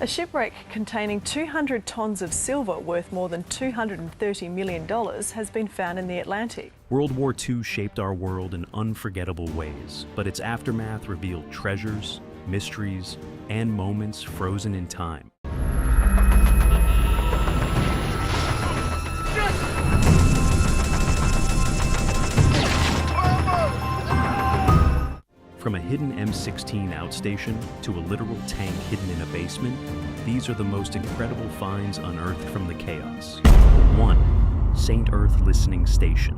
A shipwreck containing 200 tons of silver worth more than $230 million has been found in the Atlantic. World War II shaped our world in unforgettable ways, but its aftermath revealed treasures, mysteries, and moments frozen in time. From a hidden M16 outstation to a literal tank hidden in a basement, these are the most incredible finds unearthed from the chaos. 1. St. Earth Listening Station.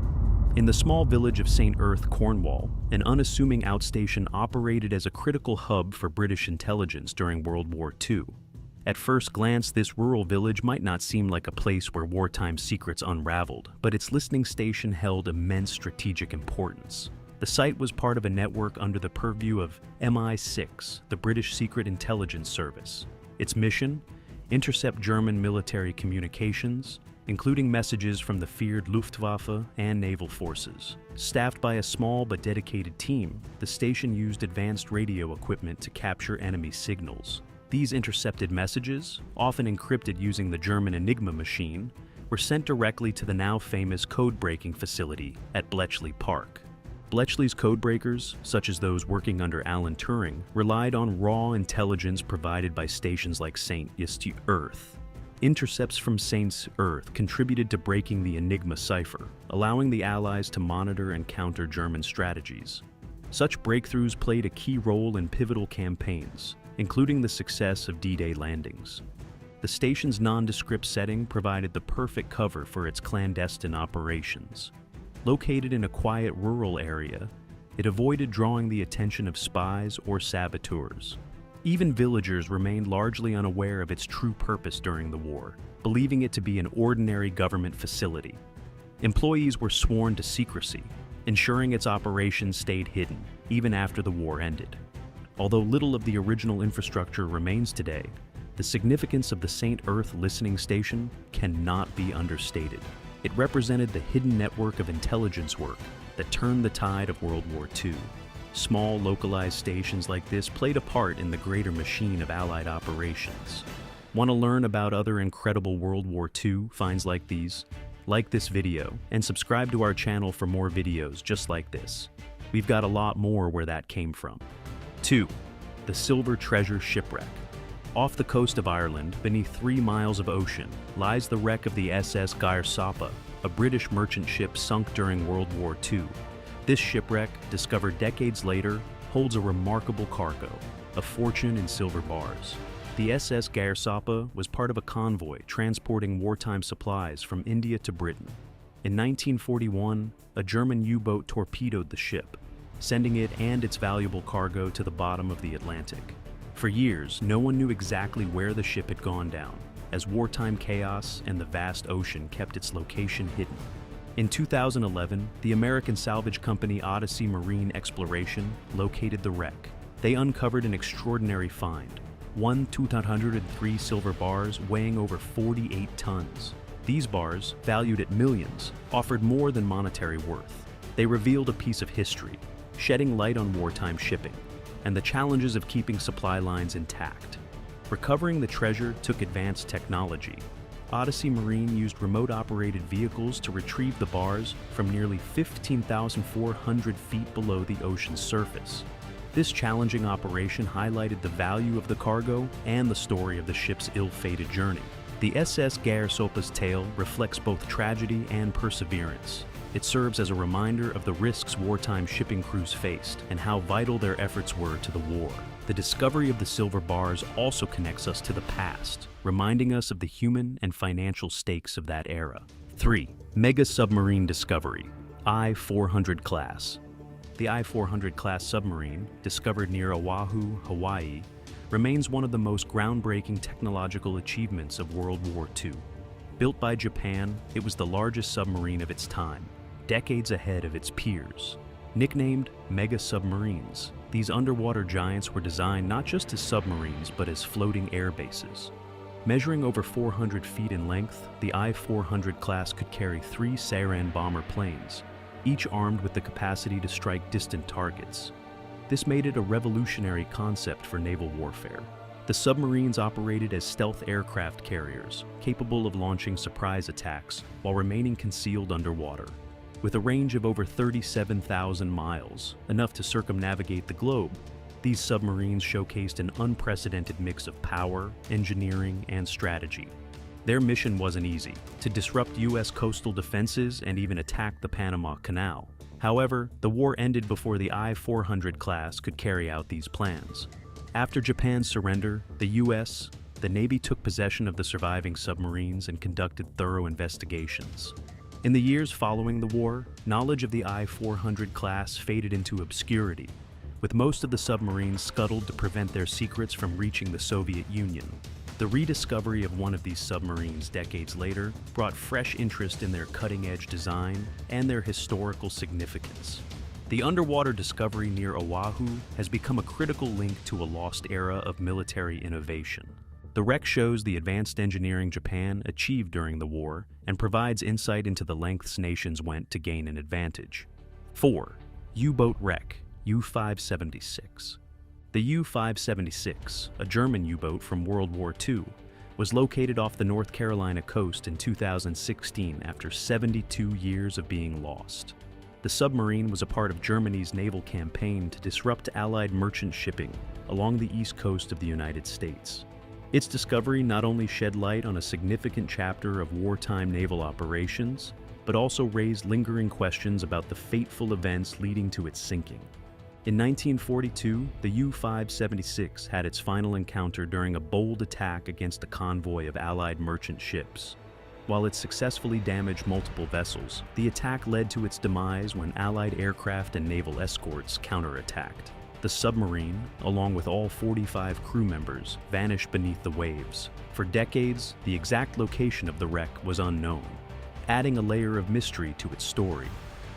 In the small village of St. Earth, Cornwall, an unassuming outstation operated as a critical hub for British intelligence during World War II. At first glance, this rural village might not seem like a place where wartime secrets unraveled, but its listening station held immense strategic importance. The site was part of a network under the purview of MI6, the British Secret Intelligence Service. Its mission? Intercept German military communications, including messages from the feared Luftwaffe and naval forces. Staffed by a small but dedicated team, the station used advanced radio equipment to capture enemy signals. These intercepted messages, often encrypted using the German Enigma machine, were sent directly to the now famous code-breaking facility at Bletchley Park. Bletchley's codebreakers, such as those working under Alan Turing, relied on raw intelligence provided by stations like St. Earth. Intercepts from St. Earth contributed to breaking the Enigma cipher, allowing the Allies to monitor and counter German strategies. Such breakthroughs played a key role in pivotal campaigns, including the success of D-Day landings. The station's nondescript setting provided the perfect cover for its clandestine operations. Located in a quiet rural area, it avoided drawing the attention of spies or saboteurs. Even villagers remained largely unaware of its true purpose during the war, believing it to be an ordinary government facility. Employees were sworn to secrecy, ensuring its operations stayed hidden, even after the war ended. Although little of the original infrastructure remains today, the significance of the St. Earth listening station cannot be understated. It represented the hidden network of intelligence work that turned the tide of World War II. Small, localized stations like this played a part in the greater machine of Allied operations. Want to learn about other incredible World War II finds like these? Like this video and subscribe to our channel for more videos just like this. We've got a lot more where that came from. 2. The Silver Treasure Shipwreck. Off the coast of Ireland, beneath 3 miles of ocean, lies the wreck of the SS Garsoppa, a British merchant ship sunk during World War II. This shipwreck, discovered decades later, holds a remarkable cargo, a fortune in silver bars. The SS Garsoppa was part of a convoy transporting wartime supplies from India to Britain. In 1941, a German U-boat torpedoed the ship, sending it and its valuable cargo to the bottom of the Atlantic. For years, no one knew exactly where the ship had gone down, as wartime chaos and the vast ocean kept its location hidden. In 2011, the American salvage company Odyssey Marine Exploration located the wreck. They uncovered an extraordinary find, 1,203 silver bars weighing over 48 tons. These bars, valued at millions, offered more than monetary worth. They revealed a piece of history, shedding light on wartime shipping and the challenges of keeping supply lines intact. Recovering the treasure took advanced technology. Odyssey Marine used remote-operated vehicles to retrieve the bars from nearly 15,400 feet below the ocean's surface. This challenging operation highlighted the value of the cargo and the story of the ship's ill-fated journey. The SS Garsoppa's tale reflects both tragedy and perseverance. It serves as a reminder of the risks wartime shipping crews faced and how vital their efforts were to the war. The discovery of the silver bars also connects us to the past, reminding us of the human and financial stakes of that era. 3. Mega Submarine Discovery, I-400 Class. The I-400 class submarine, discovered near Oahu, Hawaii, remains one of the most groundbreaking technological achievements of World War II. Built by Japan, it was the largest submarine of its time, decades ahead of its peers. Nicknamed mega submarines, these underwater giants were designed not just as submarines but as floating air bases. Measuring over 400 feet in length, the I-400 class could carry 3 Saran bomber planes, each armed with the capacity to strike distant targets. This made it a revolutionary concept for naval warfare. The submarines operated as stealth aircraft carriers, capable of launching surprise attacks while remaining concealed underwater. With a range of over 37,000 miles, enough to circumnavigate the globe, these submarines showcased an unprecedented mix of power, engineering, and strategy. Their mission wasn't easy: to disrupt U.S. coastal defenses and even attack the Panama Canal. However, the war ended before the I-400 class could carry out these plans. After Japan's surrender, the U.S., the Navy took possession of the surviving submarines and conducted thorough investigations. In the years following the war, knowledge of the I-400 class faded into obscurity, with most of the submarines scuttled to prevent their secrets from reaching the Soviet Union. The rediscovery of one of these submarines decades later brought fresh interest in their cutting-edge design and their historical significance. The underwater discovery near Oahu has become a critical link to a lost era of military innovation. The wreck shows the advanced engineering Japan achieved during the war and provides insight into the lengths nations went to gain an advantage. 4. U-boat wreck, U-576. The U-576, a German U-boat from World War II, was located off the North Carolina coast in 2016 after 72 years of being lost. The submarine was a part of Germany's naval campaign to disrupt Allied merchant shipping along the east coast of the United States. Its discovery not only shed light on a significant chapter of wartime naval operations, but also raised lingering questions about the fateful events leading to its sinking. In 1942, the U-576 had its final encounter during a bold attack against a convoy of Allied merchant ships. While it successfully damaged multiple vessels, the attack led to its demise when Allied aircraft and naval escorts counterattacked. The submarine, along with all 45 crew members, vanished beneath the waves. For decades, the exact location of the wreck was unknown, adding a layer of mystery to its story.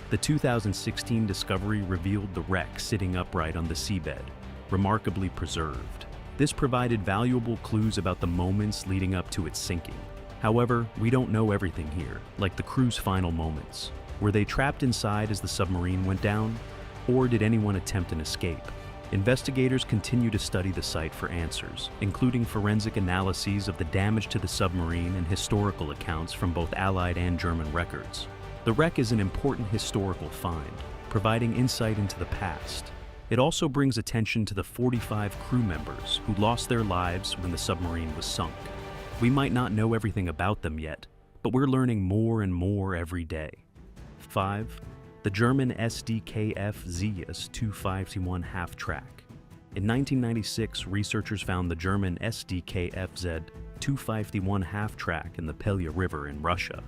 The 2016 discovery revealed the wreck sitting upright on the seabed, remarkably preserved. This provided valuable clues about the moments leading up to its sinking. However, we don't know everything here, like the crew's final moments. Were they trapped inside as the submarine went down? Or did anyone attempt an escape? Investigators continue to study the site for answers, including forensic analyses of the damage to the submarine and historical accounts from both Allied and German records. The wreck is an important historical find, providing insight into the past. It also brings attention to the 45 crew members who lost their lives when the submarine was sunk. We might not know everything about them yet, but we're learning more and more every day. 5. The German SDKF Zeus 251 half-track. In 1996, researchers found the German SDKF-Z 251 half-track in the Pelya River in Russia.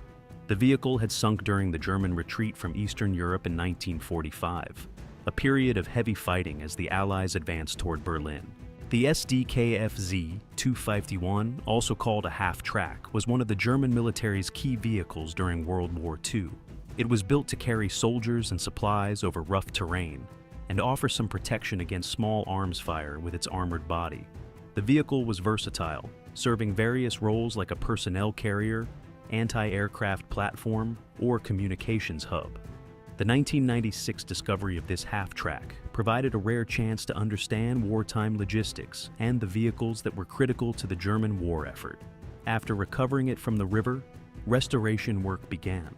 The vehicle had sunk during the German retreat from Eastern Europe in 1945, a period of heavy fighting as the Allies advanced toward Berlin. The SDKF-Z 251, also called a half-track, was one of the German military's key vehicles during World War II. It was built to carry soldiers and supplies over rough terrain and offer some protection against small arms fire with its armored body. The vehicle was versatile, serving various roles like a personnel carrier, anti-aircraft platform, or communications hub. The 1996 discovery of this half-track provided a rare chance to understand wartime logistics and the vehicles that were critical to the German war effort. After recovering it from the river, restoration work began.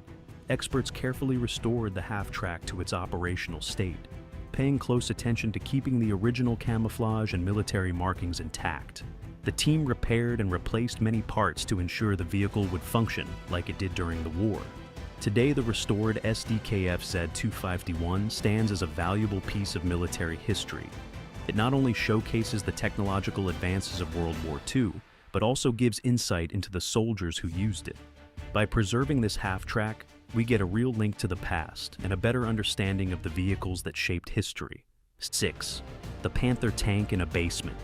Experts carefully restored the half-track to its operational state, paying close attention to keeping the original camouflage and military markings intact. The team repaired and replaced many parts to ensure the vehicle would function like it did during the war. Today, the restored SDKF-Z 251 stands as a valuable piece of military history. It not only showcases the technological advances of World War II, but also gives insight into the soldiers who used it. By preserving this half-track, we get a real link to the past and a better understanding of the vehicles that shaped history. 6. The Panther tank in a basement.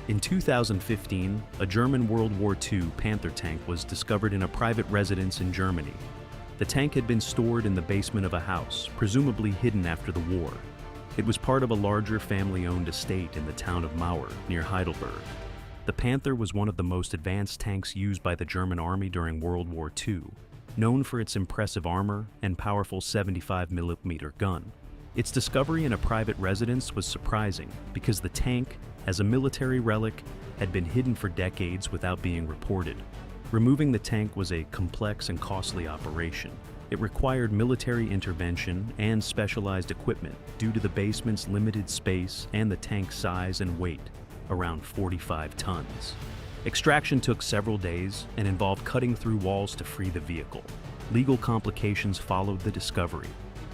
In 2015, a German World War II Panther tank was discovered in a private residence in Germany. The tank had been stored in the basement of a house, presumably hidden after the war. It was part of a larger family-owned estate in the town of Mauer, near Heidelberg. The Panther was one of the most advanced tanks used by the German army during World War II, known for its impressive armor and powerful 75mm gun. Its discovery in a private residence was surprising because the tank, as a military relic, had been hidden for decades without being reported. Removing the tank was a complex and costly operation. It required military intervention and specialized equipment due to the basement's limited space and the tank's size and weight, around 45 tons. Extraction took several days and involved cutting through walls to free the vehicle. Legal complications followed the discovery.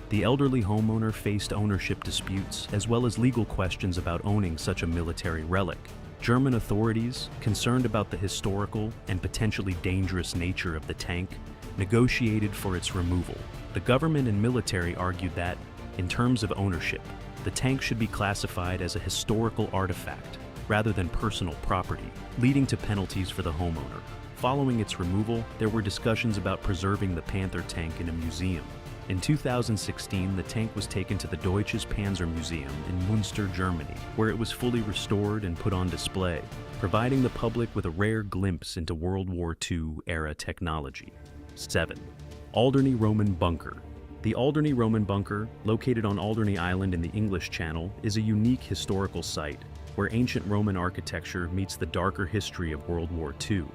The elderly homeowner faced ownership disputes as well as legal questions about owning such a military relic. German authorities, concerned about the historical and potentially dangerous nature of the tank, negotiated for its removal. The government and military argued that, in terms of ownership, the tank should be classified as a historical artifact rather than personal property, leading to penalties for the homeowner. Following its removal, there were discussions about preserving the Panther tank in a museum. In 2016, the tank was taken to the Deutsches Panzer Museum in Münster, Germany, where it was fully restored and put on display, providing the public with a rare glimpse into World War II-era technology. 7. Alderney Roman Bunker. The Alderney Roman Bunker, located on Alderney Island in the English Channel, is a unique historical site where ancient Roman architecture meets the darker history of World War II.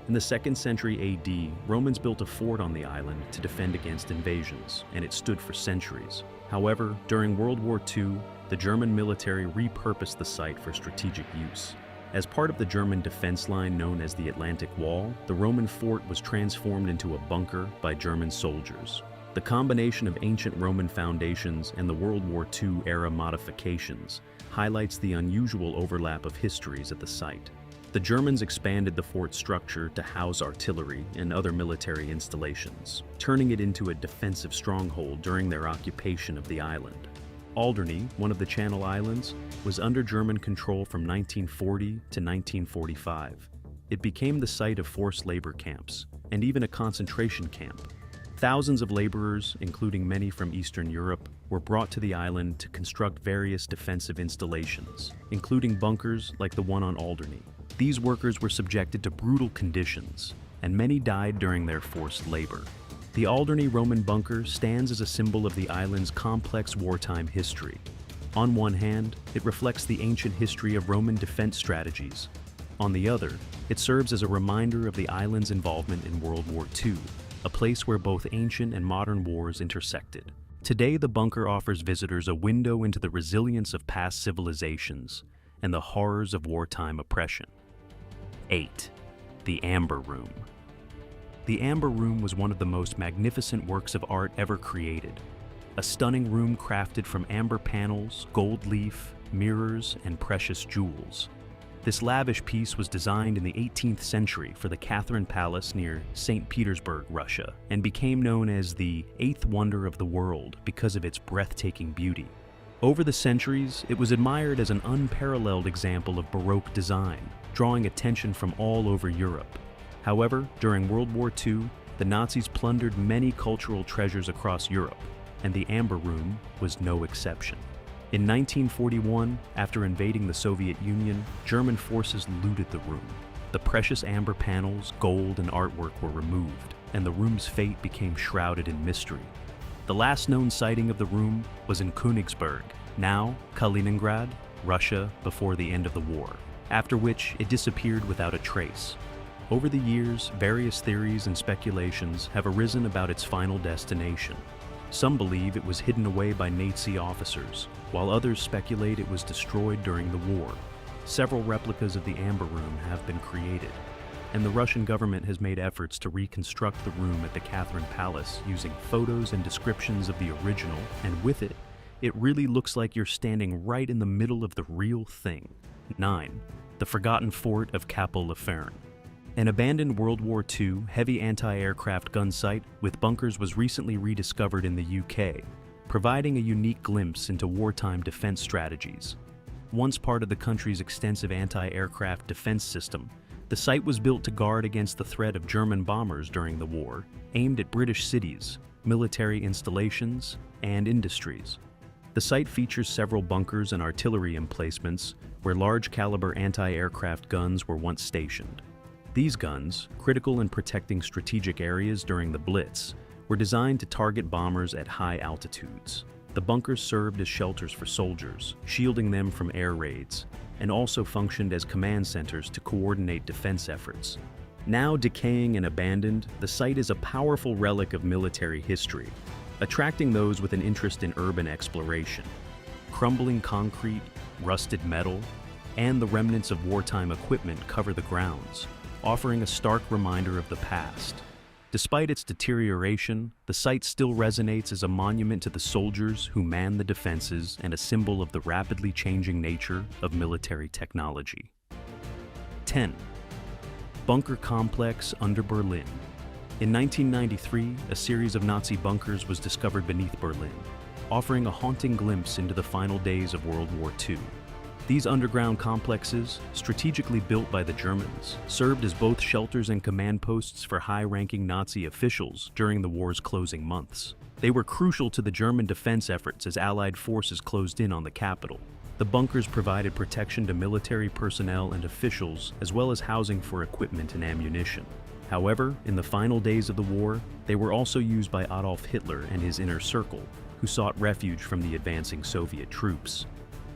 In the 2nd century AD, Romans built a fort on the island to defend against invasions, and it stood for centuries. However, during World War II, the German military repurposed the site for strategic use. As part of the German defense line known as the Atlantic Wall, the Roman fort was transformed into a bunker by German soldiers. The combination of ancient Roman foundations and the World War II-era modifications highlights the unusual overlap of histories at the site. The Germans expanded the fort structure to house artillery and other military installations, turning it into a defensive stronghold during their occupation of the island. Alderney, one of the Channel Islands, was under German control from 1940 to 1945. It became the site of forced labor camps, and even a concentration camp. Thousands of laborers, including many from Eastern Europe, were brought to the island to construct various defensive installations, including bunkers like the one on Alderney. These workers were subjected to brutal conditions, and many died during their forced labor. The Alderney Roman bunker stands as a symbol of the island's complex wartime history. On one hand, it reflects the ancient history of Roman defense strategies. On the other, it serves as a reminder of the island's involvement in World War II, a place where both ancient and modern wars intersected. Today, the bunker offers visitors a window into the resilience of past civilizations and the horrors of wartime oppression. 8. The Amber Room. The Amber Room was one of the most magnificent works of art ever created. A stunning room crafted from amber panels, gold leaf, mirrors, and precious jewels. This lavish piece was designed in the 18th century for the Catherine Palace near St. Petersburg, Russia, and became known as the eighth wonder of the world because of its breathtaking beauty. Over the centuries, it was admired as an unparalleled example of Baroque design, drawing attention from all over Europe. However, during World War II, the Nazis plundered many cultural treasures across Europe, and the Amber Room was no exception. In 1941, after invading the Soviet Union, German forces looted the room. The precious amber panels, gold, and artwork were removed, and the room's fate became shrouded in mystery. The last known sighting of the room was in Königsberg, now Kaliningrad, Russia, before the end of the war, after which it disappeared without a trace. Over the years, various theories and speculations have arisen about its final destination. Some believe it was hidden away by Nazi officers, while others speculate it was destroyed during the war. Several replicas of the Amber Room have been created, and the Russian government has made efforts to reconstruct the room at the Catherine Palace using photos and descriptions of the original, and with it, it really looks like you're standing right in the middle of the real thing. 9. The Forgotten Fort of Capo-Laferne. An abandoned World War II heavy anti-aircraft gun site with bunkers was recently rediscovered in the UK, providing a unique glimpse into wartime defense strategies. Once part of the country's extensive anti-aircraft defense system, the site was built to guard against the threat of German bombers during the war, aimed at British cities, military installations, and industries. The site features several bunkers and artillery emplacements where large-caliber anti-aircraft guns were once stationed. These guns, critical in protecting strategic areas during the Blitz, were designed to target bombers at high altitudes. The bunkers served as shelters for soldiers, shielding them from air raids, and also functioned as command centers to coordinate defense efforts. Now decaying and abandoned, the site is a powerful relic of military history, attracting those with an interest in urban exploration. Crumbling concrete, rusted metal, and the remnants of wartime equipment cover the grounds, offering a stark reminder of the past. Despite its deterioration, the site still resonates as a monument to the soldiers who man the defenses and a symbol of the rapidly changing nature of military technology. 10. Bunker Complex under Berlin. In 1993, a series of Nazi bunkers was discovered beneath Berlin, offering a haunting glimpse into the final days of World War II. These underground complexes, strategically built by the Germans, served as both shelters and command posts for high-ranking Nazi officials during the war's closing months. They were crucial to the German defense efforts as Allied forces closed in on the capital. The bunkers provided protection to military personnel and officials, as well as housing for equipment and ammunition. However, in the final days of the war, they were also used by Adolf Hitler and his inner circle, who sought refuge from the advancing Soviet troops.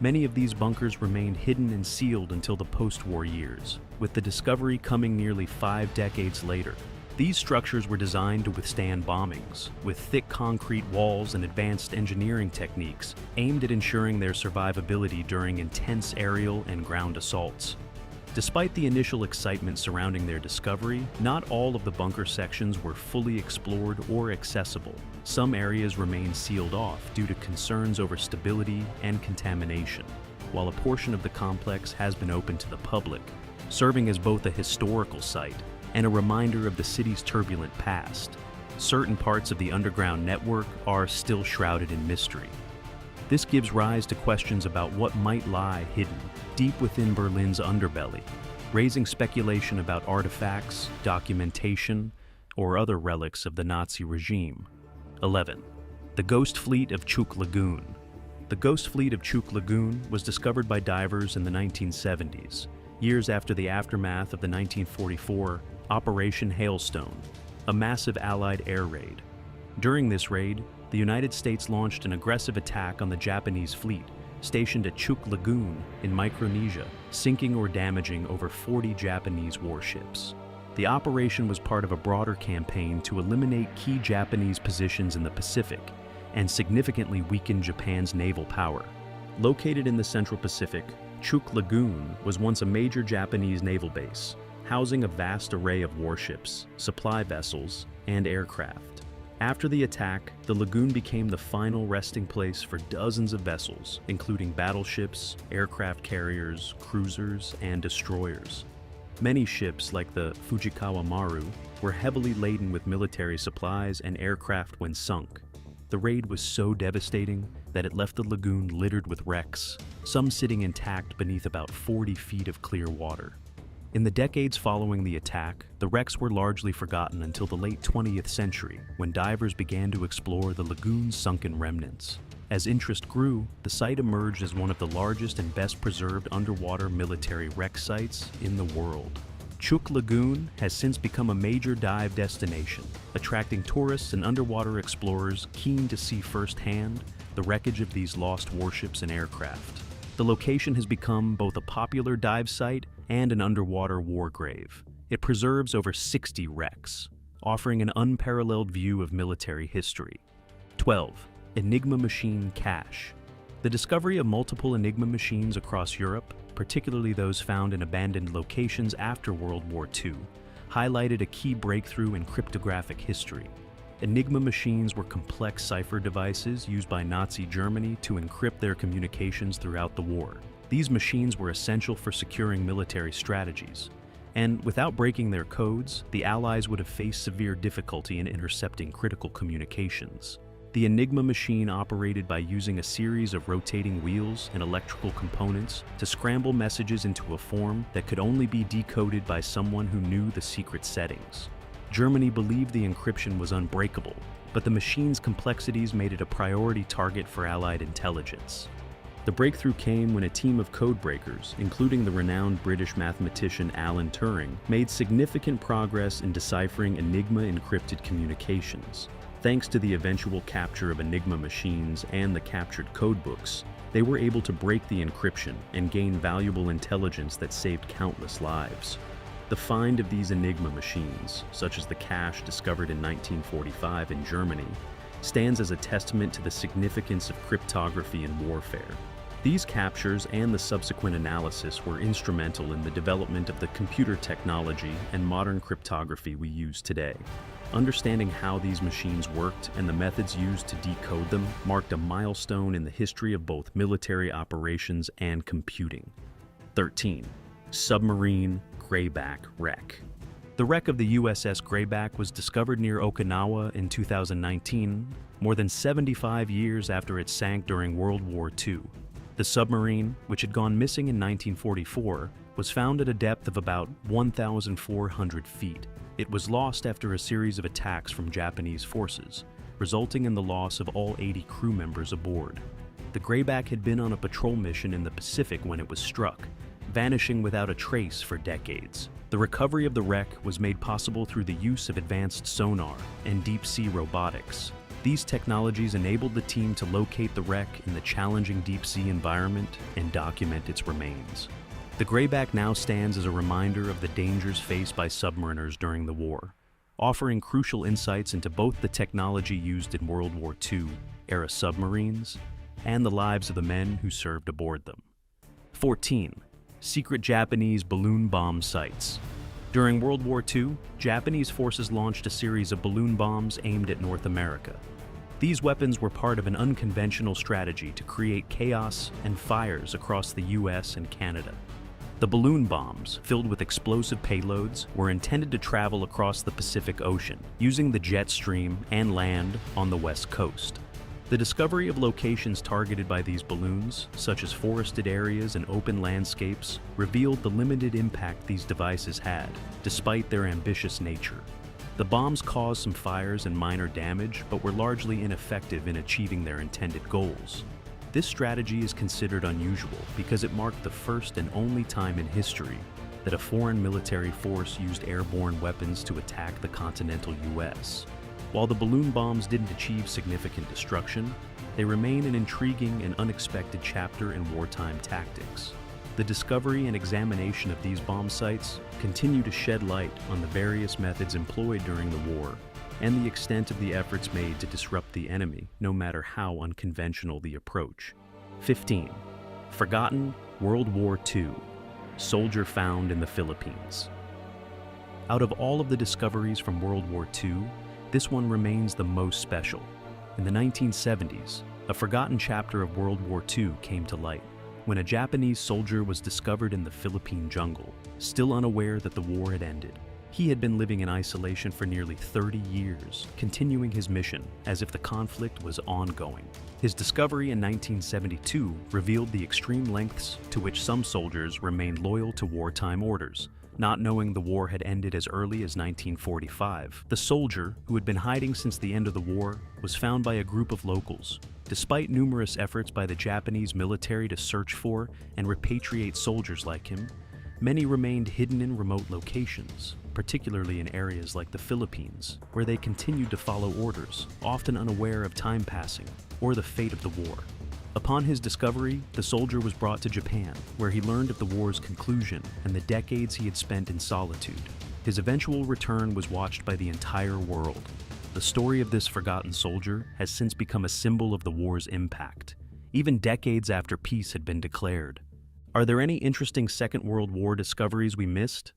Many of these bunkers remained hidden and sealed until the post-war years, with the discovery coming nearly 5 decades later. These structures were designed to withstand bombings, with thick concrete walls and advanced engineering techniques aimed at ensuring their survivability during intense aerial and ground assaults. Despite the initial excitement surrounding their discovery, not all of the bunker sections were fully explored or accessible. Some areas remain sealed off due to concerns over stability and contamination, while a portion of the complex has been open to the public, serving as both a historical site and a reminder of the city's turbulent past. Certain parts of the underground network are still shrouded in mystery. This gives rise to questions about what might lie hidden deep within Berlin's underbelly, raising speculation about artifacts, documentation, or other relics of the Nazi regime. 11. The Ghost Fleet of Chuk Lagoon. The Ghost Fleet of Chuk Lagoon was discovered by divers in the 1970s, years after the aftermath of the 1944 Operation Hailstone, a massive Allied air raid. During this raid, the United States launched an aggressive attack on the Japanese fleet, stationed at Chuk Lagoon in Micronesia, sinking or damaging over 40 Japanese warships. The operation was part of a broader campaign to eliminate key Japanese positions in the Pacific and significantly weaken Japan's naval power. Located in the Central Pacific, Chuk Lagoon was once a major Japanese naval base, housing a vast array of warships, supply vessels, and aircraft. After the attack, the lagoon became the final resting place for dozens of vessels, including battleships, aircraft carriers, cruisers, and destroyers. Many ships, like the Fujikawa Maru, were heavily laden with military supplies and aircraft when sunk. The raid was so devastating that it left the lagoon littered with wrecks, some sitting intact beneath about 40 feet of clear water. In the decades following the attack, the wrecks were largely forgotten until the late 20th century, when divers began to explore the lagoon's sunken remnants. As interest grew, the site emerged as one of the largest and best preserved underwater military wreck sites in the world. Chuk Lagoon has since become a major dive destination, attracting tourists and underwater explorers keen to see firsthand the wreckage of these lost warships and aircraft. The location has become both a popular dive site and an underwater war grave. It preserves over 60 wrecks, offering an unparalleled view of military history. 12. Enigma Machine Cache. The discovery of multiple Enigma machines across Europe, particularly those found in abandoned locations after World War II, highlighted a key breakthrough in cryptographic history. Enigma machines were complex cipher devices used by Nazi Germany to encrypt their communications throughout the war. These machines were essential for securing military strategies, and without breaking their codes, the Allies would have faced severe difficulty in intercepting critical communications. The Enigma machine operated by using a series of rotating wheels and electrical components to scramble messages into a form that could only be decoded by someone who knew the secret settings. Germany believed the encryption was unbreakable, but the machine's complexities made it a priority target for Allied intelligence. The breakthrough came when a team of codebreakers, including the renowned British mathematician Alan Turing, made significant progress in deciphering Enigma encrypted communications. Thanks to the eventual capture of Enigma machines and the captured codebooks, they were able to break the encryption and gain valuable intelligence that saved countless lives. The find of these Enigma machines, such as the cache discovered in 1945 in Germany, stands as a testament to the significance of cryptography in warfare. These captures and the subsequent analysis were instrumental in the development of the computer technology and modern cryptography we use today. Understanding how these machines worked and the methods used to decode them marked a milestone in the history of both military operations and computing. 13. Submarine Greyback Wreck. The wreck of the USS Greyback was discovered near Okinawa in 2019, more than 75 years after it sank during World War II. The submarine, which had gone missing in 1944, was found at a depth of about 1,400 feet. It was lost after a series of attacks from Japanese forces, resulting in the loss of all 80 crew members aboard. The Greyback had been on a patrol mission in the Pacific when it was struck, vanishing without a trace for decades. The recovery of the wreck was made possible through the use of advanced sonar and deep-sea robotics. These technologies enabled the team to locate the wreck in the challenging deep-sea environment and document its remains. The Greyback now stands as a reminder of the dangers faced by submariners during the war, offering crucial insights into both the technology used in World War II-era submarines and the lives of the men who served aboard them. 14. Secret Japanese balloon bomb sites. During World War II, Japanese forces launched a series of balloon bombs aimed at North America. These weapons were part of an unconventional strategy to create chaos and fires across the US and Canada. The balloon bombs, filled with explosive payloads, were intended to travel across the Pacific Ocean, using the jet stream and land on the West Coast. The discovery of locations targeted by these balloons, such as forested areas and open landscapes, revealed the limited impact these devices had, despite their ambitious nature. The bombs caused some fires and minor damage, but were largely ineffective in achieving their intended goals. This strategy is considered unusual because it marked the first and only time in history that a foreign military force used airborne weapons to attack the continental US. While the balloon bombs didn't achieve significant destruction, they remain an intriguing and unexpected chapter in wartime tactics. The discovery and examination of these bomb sites continue to shed light on the various methods employed during the war and the extent of the efforts made to disrupt the enemy, no matter how unconventional the approach. 15. Forgotten World War II. Soldier found in the Philippines. Out of all of the discoveries from World War II, this one remains the most special. In the 1970s, a forgotten chapter of World War II came to light when a Japanese soldier was discovered in the Philippine jungle, still unaware that the war had ended. He had been living in isolation for nearly 30 years, continuing his mission as if the conflict was ongoing. His discovery in 1972 revealed the extreme lengths to which some soldiers remained loyal to wartime orders, not knowing the war had ended as early as 1945. The soldier, who had been hiding since the end of the war, was found by a group of locals. Despite numerous efforts by the Japanese military to search for and repatriate soldiers like him, many remained hidden in remote locations, particularly in areas like the Philippines, where they continued to follow orders, often unaware of time passing or the fate of the war. Upon his discovery, the soldier was brought to Japan, where he learned of the war's conclusion and the decades he had spent in solitude. His eventual return was watched by the entire world. The story of this forgotten soldier has since become a symbol of the war's impact, even decades after peace had been declared. Are there any interesting Second World War discoveries we missed?